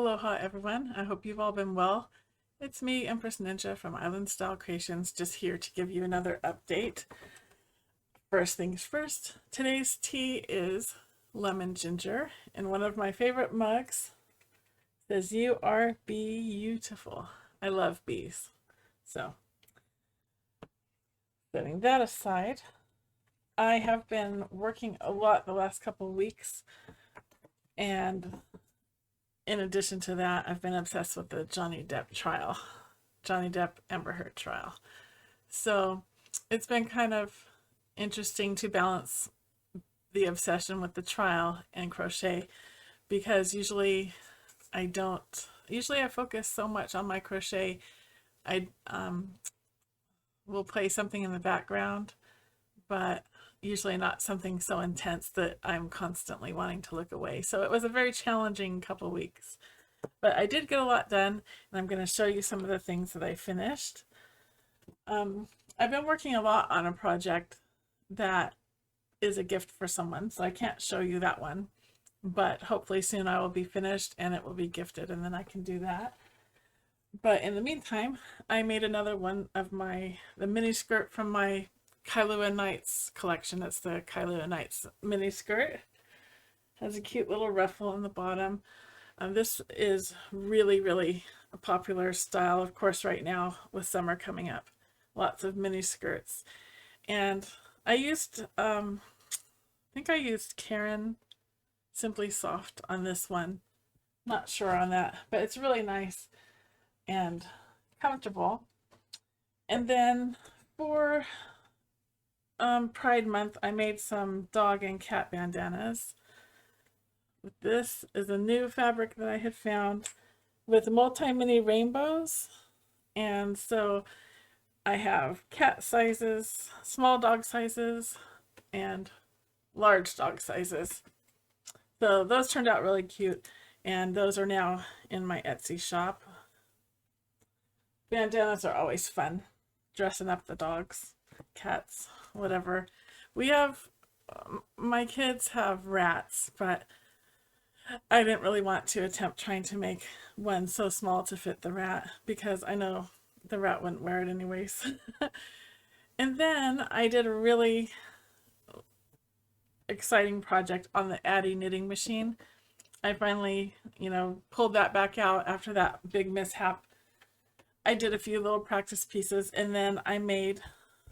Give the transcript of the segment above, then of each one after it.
Aloha everyone, I hope you've all been well. It's me, Empress Ninja from Island Style Creations, just here to give you another update. First things first, today's tea is lemon ginger, and one of my favorite mugs says, "You are beautiful." I love bees. So, setting that aside, I have been working a lot the last couple of weeks, and in addition to that, I've been obsessed with the Johnny Depp trial, Johnny Depp Amber Heard trial. So it's been kind of interesting to balance the obsession with the trial and crochet, because usually I focus so much on my crochet. I will play something in the background, but usually not something so intense that I'm constantly wanting to look away. So it was a very challenging couple weeks, but I did get a lot done, and I'm going to show you some of the things that I finished. I've been working a lot on a project that is a gift for someone, so I can't show you that one, but hopefully soon I will be finished and it will be gifted, and then I can do that. But in the meantime, I made another one of the mini skirt from my Kailua Nights collection. It's the Kailua Nights mini skirt. Has a cute little ruffle on the bottom. This is really a popular style, of course, right now with summer coming up. Lots of mini skirts. And I used, I think I used Karen Simply Soft on this one. Not sure on that, but it's really nice and comfortable. And then for Pride Month, I made some dog and cat bandanas. This is a new fabric that I had found with multi-mini rainbows. And so I have cat sizes, small dog sizes, and large dog sizes. So those turned out really cute, and those are now in my Etsy shop. Bandanas are always fun, dressing up the dogs, cats, whatever. We have, my kids have rats, but I didn't really want to attempt trying to make one so small to fit the rat, because I know the rat wouldn't wear it anyways. And then I did a really exciting project on the Addi knitting machine. I finally, pulled that back out after that big mishap. I did a few little practice pieces, and then I made,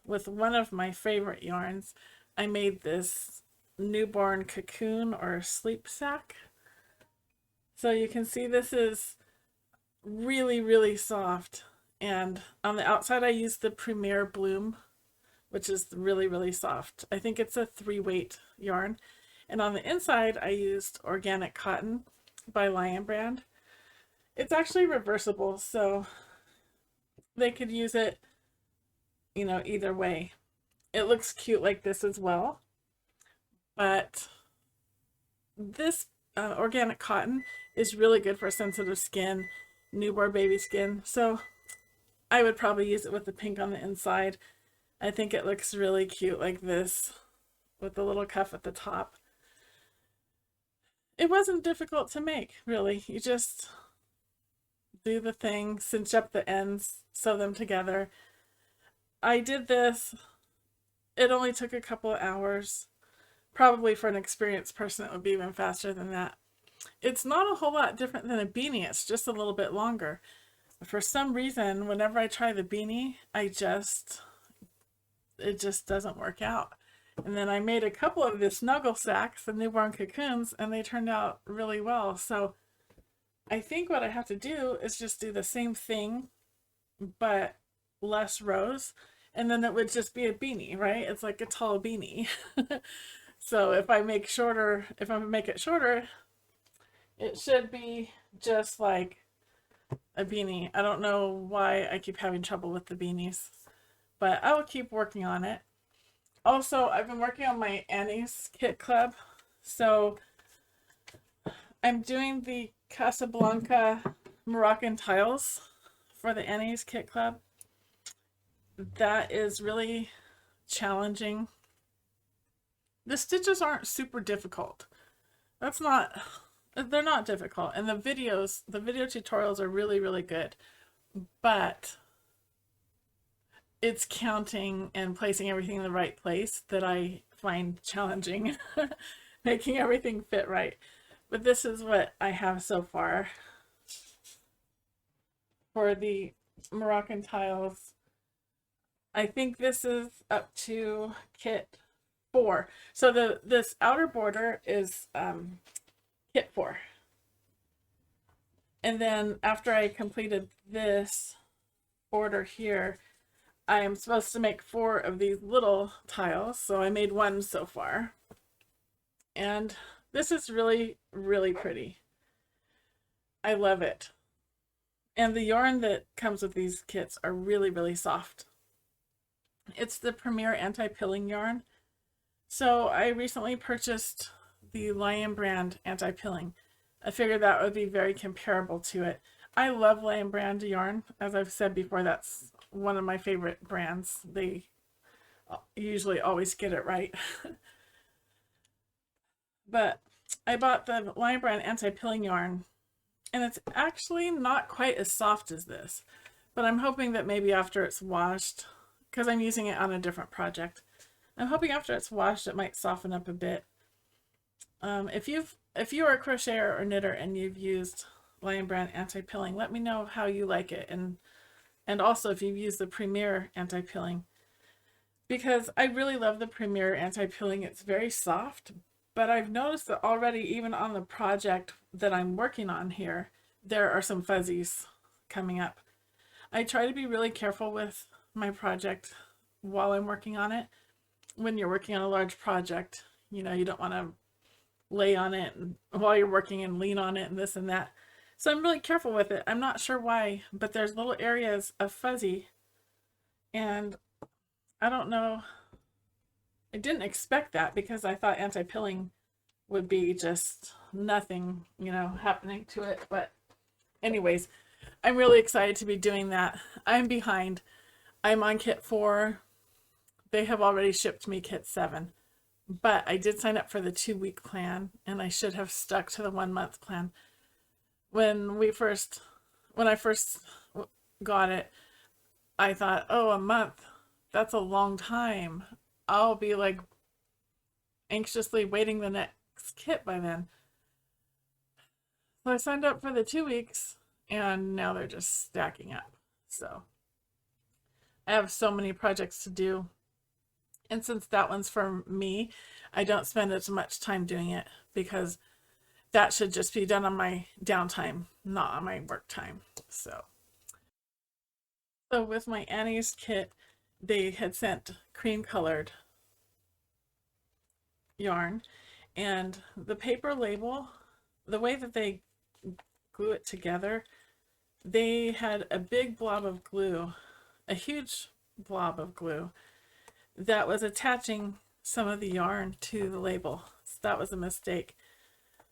with one of my favorite yarns, I made this newborn cocoon or sleep sack. So you can see this is really soft, and on the outside I used the Premier Bloom, which is really soft. I think it's a 3-weight yarn. And on the inside I used organic cotton by Lion Brand. It's actually reversible, so they could use it, either way. It looks cute like this as well, but this organic cotton is really good for sensitive skin, newborn baby skin, so I would probably use it with the pink on the inside. I think it looks really cute like this with the little cuff at the top. It wasn't difficult to make, really. You just do the thing, cinch up the ends, sew them together. I did this, it only took a couple of hours. Probably for an experienced person it would be even faster than that. It's not a whole lot different than a beanie, it's just a little bit longer. For some reason, whenever I try the beanie, it just doesn't work out. And then I made a couple of the snuggle sacks, the newborn cocoons, and they turned out really well. So I think what I have to do is just do the same thing, but less rows, and then it would just be a beanie, right? It's like a tall beanie. So if I make it shorter, it should be just like a beanie. I don't know why I keep having trouble with the beanies, but I will keep working on it. Also, I've been working on my Annie's Kit Club. So I'm doing the Casablanca Moroccan tiles for the Annie's Kit Club. That is really challenging. The stitches aren't super difficult. That's not they're not difficult. And the video tutorials are really, really good. But it's counting and placing everything in the right place that I find challenging, making everything fit right. But this is what I have so far for the Moroccan tiles. I think this is up to kit 4. So this outer border is kit 4. And then after I completed this border here, I am supposed to make 4 of these little tiles. So I made 1 so far. And this is really, really pretty. I love it. And the yarn that comes with these kits are really, really soft. It's the Premier Anti-Pilling yarn. So I recently purchased the Lion brand anti-pilling. I figured that would be very comparable to it. I love Lion brand yarn. As I've said before, that's one of my favorite brands. They usually always get it right. But I bought the Lion brand anti-pilling yarn, and it's actually not quite as soft as this. But I'm hoping that maybe after it's washed, because I'm using it on a different project, I'm hoping after it's washed it might soften up a bit. If you are a crocheter or knitter and you've used Lion brand anti-pilling, let me know how you like it, and also if you've used the Premier anti-pilling, because I really love the Premier anti-pilling. It's very soft, but I've noticed that already, even on the project that I'm working on here, there are some fuzzies coming up. I try to be really careful with my project while I'm working on it. When you're working on a large project, you know, you don't want to lay on it while you're working and lean on it and this and that. So I'm really careful with it. I'm not sure why, but there's little areas of fuzzy, and I don't know. I didn't expect that because I thought anti-pilling would be just nothing, you know, happening to it. But anyways, I'm really excited to be doing that. I'm behind. I'm on kit 4. They have already shipped me kit 7. But I did sign up for the 2-week plan, and I should have stuck to the 1-month plan. When I first got it, I thought, oh, a month, that's a long time. I'll be like anxiously waiting the next kit by then. So I signed up for the 2 weeks, and now they're just stacking up. So I have so many projects to do. And since that one's for me, I don't spend as much time doing it, because that should just be done on my downtime, not on my work time. So with my Annie's kit, they had sent cream colored yarn, and the paper label, the way that they glue it together, they had a big blob of glue, a huge blob of glue that was attaching some of the yarn to the label. So that was a mistake.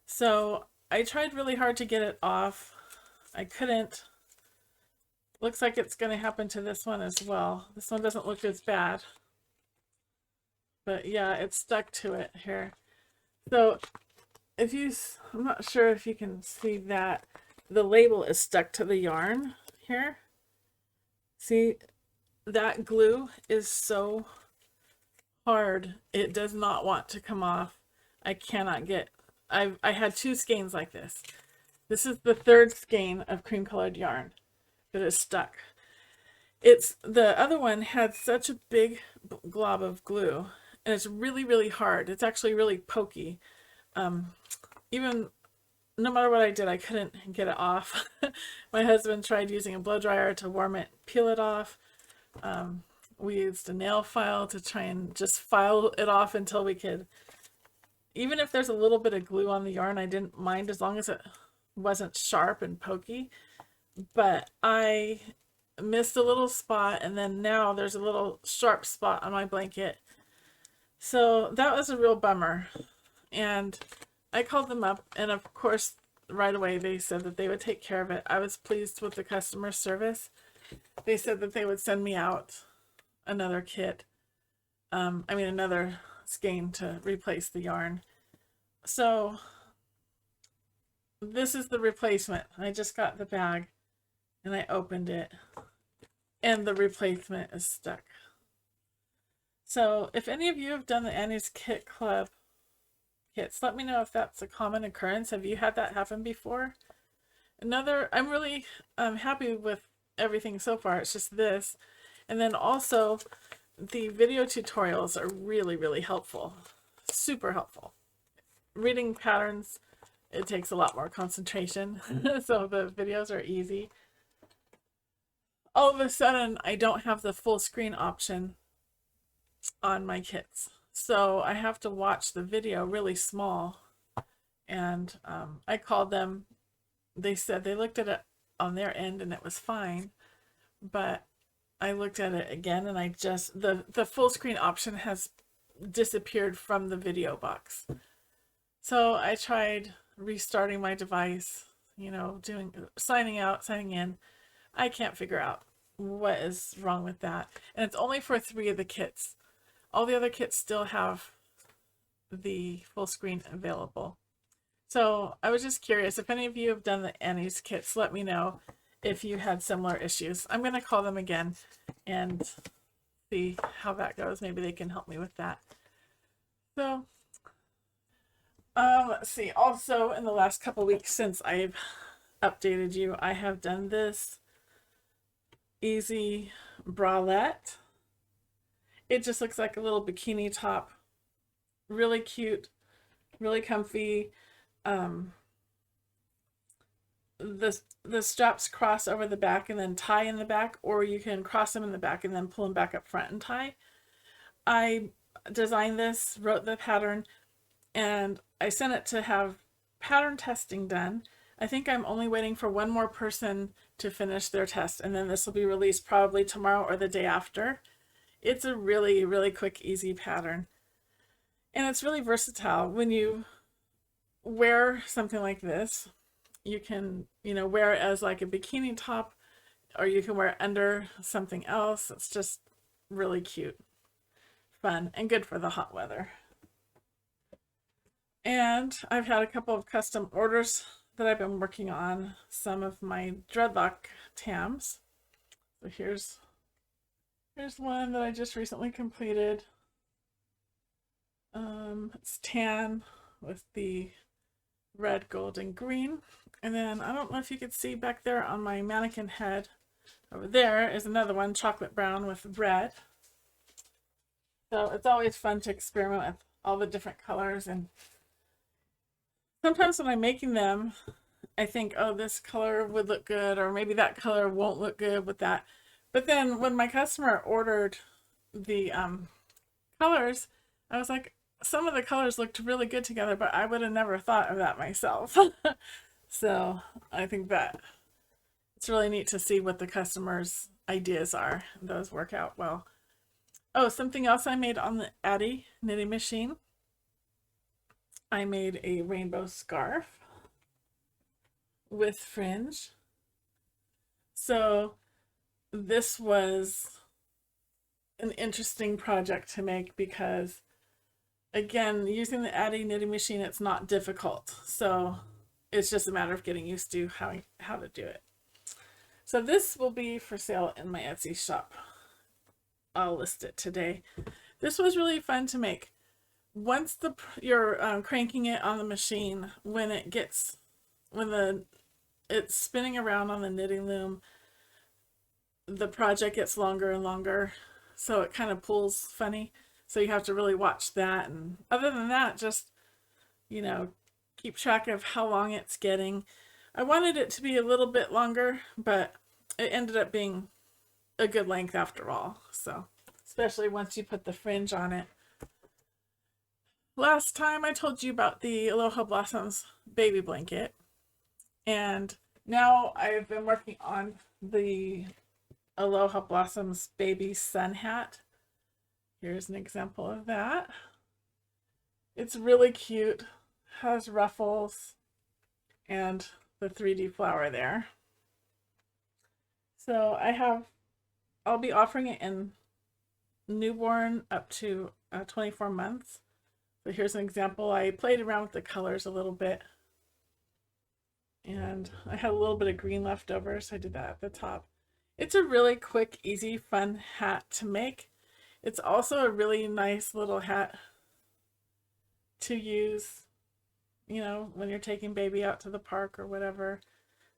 So I tried really hard to get it off. I couldn't. Looks like it's going to happen to this one as well. This one doesn't look as bad. But yeah, it's stuck to it here. So I'm not sure if you can see that. The label is stuck to the yarn here. See, that glue is so hard. It does not want to come off. I cannot get, I had 2 skeins like this. This is the 3rd skein of cream colored yarn that is stuck. The other one had such a big glob of glue, and it's really, really hard. It's actually really pokey. Even no matter what I did, I couldn't get it off. My husband tried using a blow dryer to warm it, peel it off. We used a nail file to try and just file it off until we could. Even if there's a little bit of glue on the yarn, I didn't mind as long as it wasn't sharp and pokey. But I missed a little spot, and then now there's a little sharp spot on my blanket. So that was a real bummer. And I called them up, and of course, right away they said that they would take care of it. I was pleased with the customer service. They said that they would send me out another kit. Another skein to replace the yarn. So this is the replacement. I just got the bag and I opened it and the replacement is stuck. So if any of you have done the Annie's Kit Club kits, let me know if that's a common occurrence. Have you had that happen before? I'm really happy with everything so far. It's just this. And then also the video tutorials are really, really helpful. Super helpful. Reading patterns, it takes a lot more concentration. So the videos are easy. All of a sudden, I don't have the full screen option on my kits. So I have to watch the video really small. And I called them. They said they looked at it on their end and it was fine. But I looked at it again and the full screen option has disappeared from the video box. So I tried restarting my device, signing out, signing in. I can't figure out what is wrong with that. And it's only for 3 of the kits. All the other kits still have the full screen available. So I was just curious, if any of you have done the Annie's kits, let me know if you had similar issues. I'm going to call them again and see how that goes. Maybe they can help me with that. So let's see. Also, in the last couple weeks since I've updated you, I have done this easy bralette. It just looks like a little bikini top. Really cute, really comfy. The straps cross over the back and then tie in the back, or you can cross them in the back and then pull them back up front and tie. I designed this, wrote the pattern, and I sent it to have pattern testing done. I think I'm only waiting for one more person to finish their test, and then this will be released probably tomorrow or the day after. It's a really, really quick, easy pattern. And it's really versatile. When you wear something like this, you can, wear it as like a bikini top, or you can wear it under something else. It's just really cute, fun, and good for the hot weather. And I've had a couple of custom orders that I've been working on, some of my dreadlock tams. So here's one that I just recently completed. It's tan with the red, gold, and green. And then I don't know if you could see back there on my mannequin head, over there is another one, chocolate brown with red. So it's always fun to experiment with all the different colors. And sometimes when I'm making them, I think, oh, this color would look good, or maybe that color won't look good with that. But then when my customer ordered the colors, I was like, some of the colors looked really good together, but I would have never thought of that myself. So I think that it's really neat to see what the customer's ideas are. Those work out well. Oh, something else I made on the Addi knitting machine. I made a rainbow scarf with fringe. So this was an interesting project to make because, again, using the Addi knitting machine, it's not difficult. So it's just a matter of getting used to how to do it. So this will be for sale in my Etsy shop. I'll list it today. This was really fun to make. Once you're cranking it on the machine, when it's spinning around on the knitting loom, the project gets longer and longer, so it kind of pulls funny. So you have to really watch that. And other than that, just, keep track of how long it's getting. I wanted it to be a little bit longer, but it ended up being a good length after all. So, especially once you put the fringe on it. Last time I told you about the Aloha Blossoms baby blanket, and now I've been working on the Aloha Blossoms baby sun hat. Here's an example of that. It's really cute, has ruffles and the 3D flower there. So I'll be offering it in newborn up to 24 months. So here's an example. I played around with the colors a little bit. and I had a little bit of green left over, so I did that at the top. It's a really quick, easy, fun hat to make. It's also a really nice little hat to use, you know, when you're taking baby out to the park or whatever.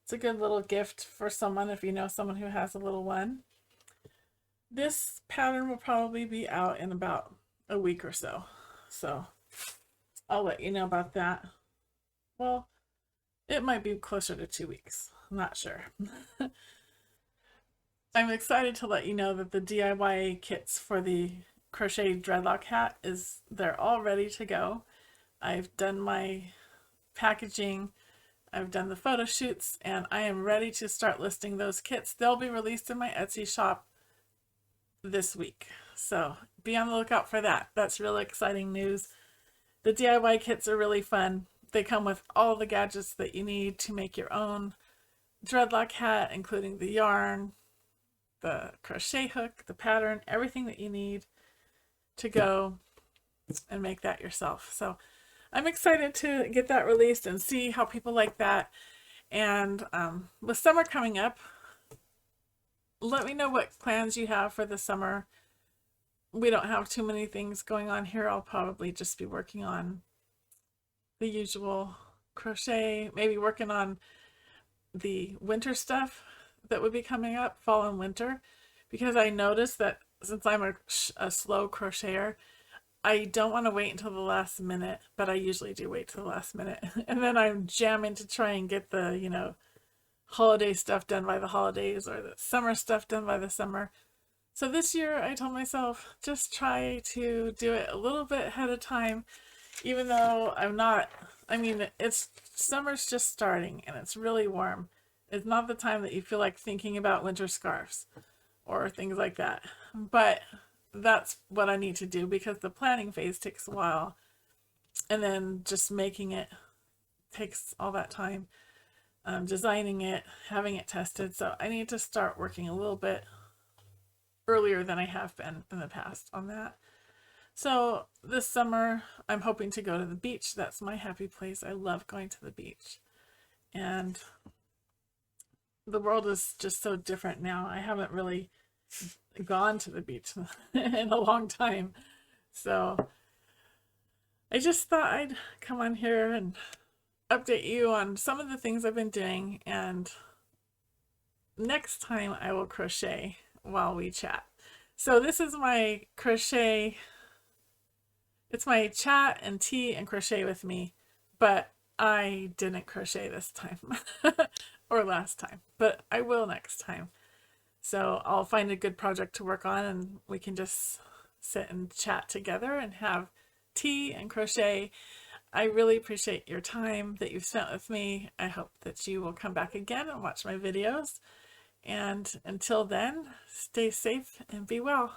It's a good little gift for someone if you know someone who has a little one. This pattern will probably be out in about a week or so. So I'll let you know about that. Well, it might be closer to 2 weeks. I'm not sure. I'm excited to let you know that the DIY kits for the crochet dreadlock hat they're all ready to go. I've done my packaging, I've done the photo shoots, and I am ready to start listing those kits. They'll be released in my Etsy shop this week, so be on the lookout for that. That's really exciting news. The DIY kits are really fun. They come with all the gadgets that you need to make your own dreadlock hat, including the yarn, the crochet hook, the pattern, everything that you need to go and make that yourself. So I'm excited to get that released and see how people like that. And with summer coming up, let me know what plans you have for the summer. We don't have too many things going on here. I'll probably just be working on the usual crochet, maybe working on the winter stuff that would be coming up, fall and winter, because I noticed that since I'm a slow crocheter, I don't want to wait until the last minute, but I usually do wait till the last minute. And then I'm jamming to try and get the, you know, holiday stuff done by the holidays or the summer stuff done by the summer. So this year I told myself, just try to do it a little bit ahead of time, even though summer's just starting and it's really warm. It's not the time that you feel like thinking about winter scarves or things like that. But that's what I need to do because the planning phase takes a while. And then just making it takes all that time. Designing it, having it tested. So I need to start working a little bit earlier than I have been in the past on that. So this summer, I'm hoping to go to the beach. That's my happy place. I love going to the beach. And the world is just so different now. I haven't really gone to the beach in a long time. So I just thought I'd come on here and update you on some of the things I've been doing. And next time I will crochet while we chat. So this is my crochet. It's my chat and tea and crochet with me, but I didn't crochet this time or last time, but I will next time. So I'll find a good project to work on and we can just sit and chat together and have tea and crochet. I really appreciate your time that you've spent with me. I hope that you will come back again and watch my videos. And until then, stay safe and be well.